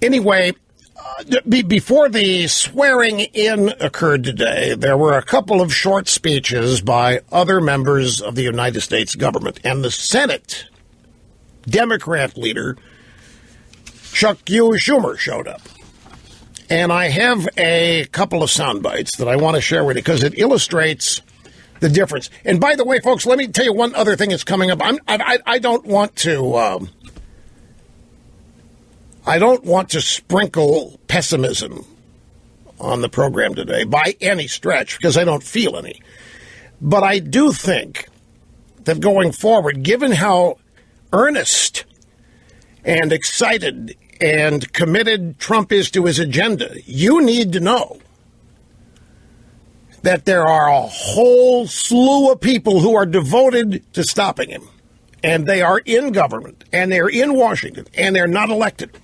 Anyway, before the swearing in occurred today, there were a couple of short speeches by other members of the United States government, and the Senate Democrat leader, Chuck Schumer, showed up. And I have a couple of sound bites that I want to share with you because it illustrates the difference. And by the way, folks, let me tell you one other thing that's coming up. I don't want to sprinkle pessimism on the program today by any stretch because I don't feel any. But I do think that going forward, given how earnest and excited and committed Trump is to his agenda, you need to know that there are a whole slew of people who are devoted to stopping him. And they are in government, and they're in Washington, and they're not elected.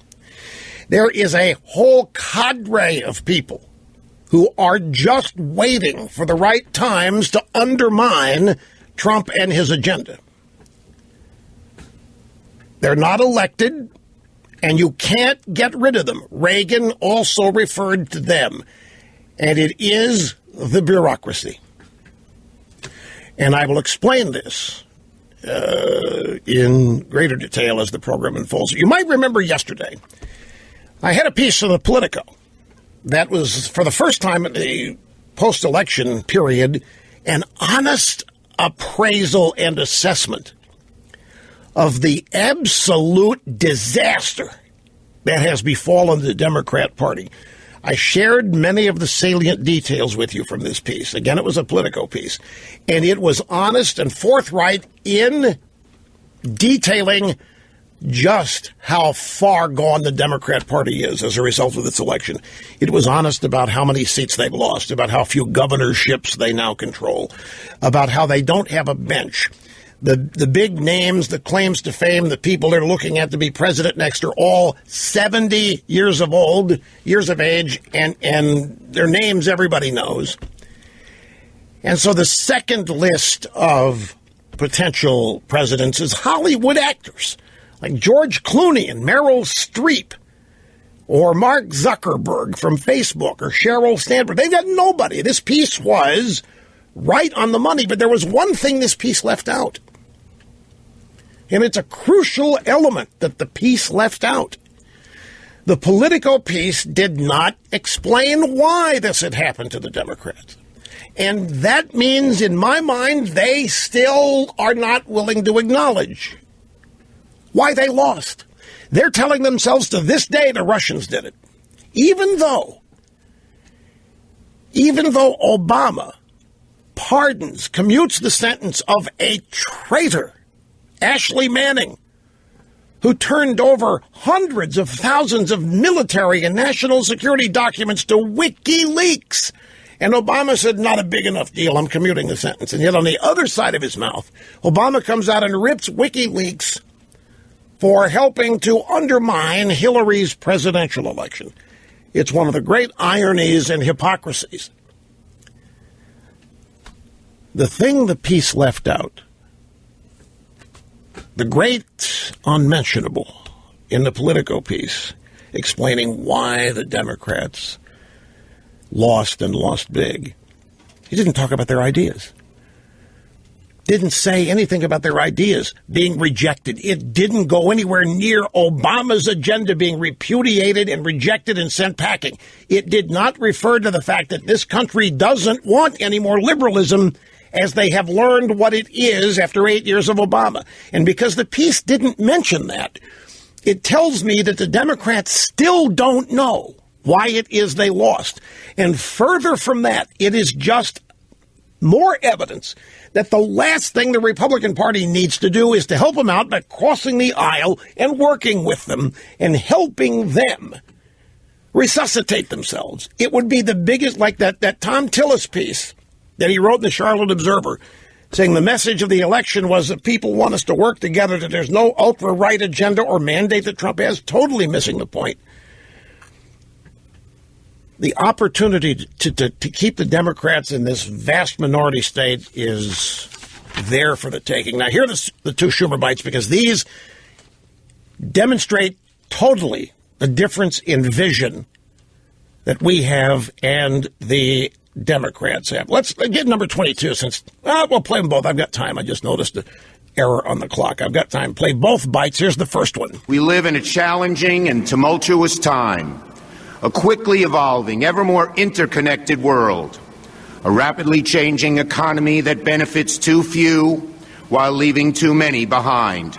There is a whole cadre of people who are just waiting for the right times to undermine Trump and his agenda. They're not elected, and you can't get rid of them. Reagan also referred to them, and it is the bureaucracy. And I will explain this in greater detail as the program unfolds. You might remember yesterday, I had a piece in the Politico that was, for the first time in the post-election period, an honest appraisal and assessment of the absolute disaster that has befallen the Democrat Party. I shared many of the salient details with you from this piece. Again, it was a Politico piece. And it was honest and forthright in detailing just how far gone the Democrat Party is as a result of this election. It was honest about how many seats they've lost, about how few governorships they now control, about how they don't have a bench. The big names, the claims to fame, the people they're looking at to be president next are all 70 years of age, and their names everybody knows. And so the second list of potential presidents is Hollywood actors like George Clooney and Meryl Streep, or Mark Zuckerberg from Facebook, or Sheryl Sandberg. They've got nobody. This piece was right on the money, but there was one thing this piece left out. And it's a crucial element that the piece left out. The Politico piece did not explain why this had happened to the Democrats. And that means, in my mind, they still are not willing to acknowledge why they lost. They're telling themselves to this day the Russians did it. Even though Obama commutes the sentence of a traitor, Ashley Manning, who turned over hundreds of thousands of military and national security documents to WikiLeaks. And Obama said, not a big enough deal, I'm commuting the sentence. And yet on the other side of his mouth, Obama comes out and rips WikiLeaks for helping to undermine Hillary's presidential election. It's one of the great ironies and hypocrisies. The thing the piece left out, the great unmentionable in the Politico piece, explaining why the Democrats lost and lost big. He didn't talk about their ideas. Didn't say anything about their ideas being rejected. It didn't go anywhere near Obama's agenda being repudiated and rejected and sent packing. It did not refer to the fact that this country doesn't want any more liberalism, as they have learned what it is after 8 years of Obama. And because the piece didn't mention that, it tells me that the Democrats still don't know why it is they lost. And further from that, it is just more evidence that the last thing the Republican Party needs to do is to help them out by crossing the aisle and working with them and helping them resuscitate themselves. It would be the biggest, like that Tom Tillis piece that he wrote in the Charlotte Observer, saying the message of the election was that people want us to work together, that there's no ultra-right agenda or mandate that Trump has, totally missing the point. The opportunity to keep the Democrats in this vast minority state is there for the taking. Now, here are the two Schumer bites, because these demonstrate totally the difference in vision that we have and the Democrats have. Let's get number 22 since, we'll play them both. I've got time. I just noticed the error on the clock. I've got time. Play both bites. Here's the first one. We live in a challenging and tumultuous time, a quickly evolving, ever more interconnected world, a rapidly changing economy that benefits too few while leaving too many behind,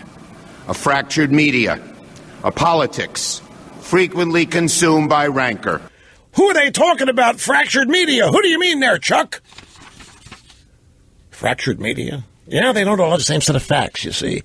a fractured media, a politics frequently consumed by rancor. Who are they talking about, fractured media? Who do you mean there, Chuck? Fractured media? Yeah, they don't all have the same set of facts, you see.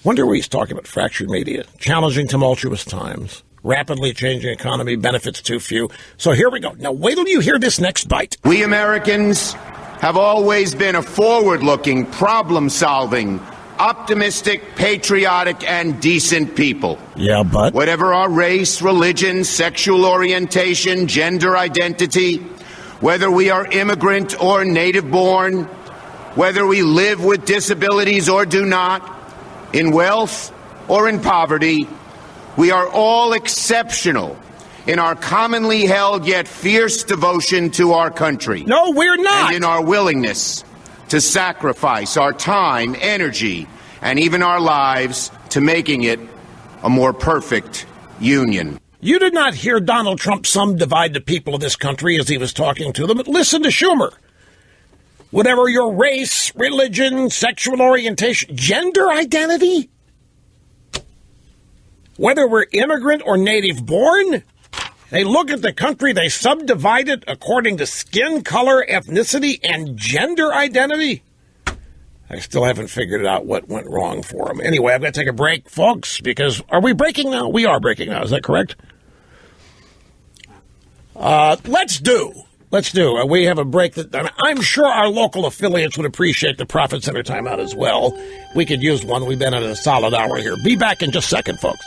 Wonder where he's talking about fractured media. Challenging, tumultuous times. Rapidly changing economy, benefits too few. So here we go. Now wait till you hear this next bite. We Americans have always been a forward-looking, problem-solving, optimistic, patriotic, and decent people. Yeah, but? Whatever our race, religion, sexual orientation, gender identity, whether we are immigrant or native-born, whether we live with disabilities or do not, in wealth or in poverty, we are all exceptional in our commonly held yet fierce devotion to our country. No, we're not. And in our willingness to sacrifice our time, energy, and even our lives to making it a more perfect union. You did not hear Donald Trump divide the people of this country as he was talking to them, but listen to Schumer. Whatever your race, religion, sexual orientation, gender identity, whether we're immigrant or native born, they look at the country, they subdivide it according to skin color, ethnicity, and gender identity. I still haven't figured out what went wrong for them. Anyway, I've got to take a break, folks, because are we breaking now? We are breaking now. Is that correct? Let's do. We have a break that I'm sure our local affiliates would appreciate the Profit Center timeout as well. We could use one. We've been at a solid hour here. Be back in just a second, folks.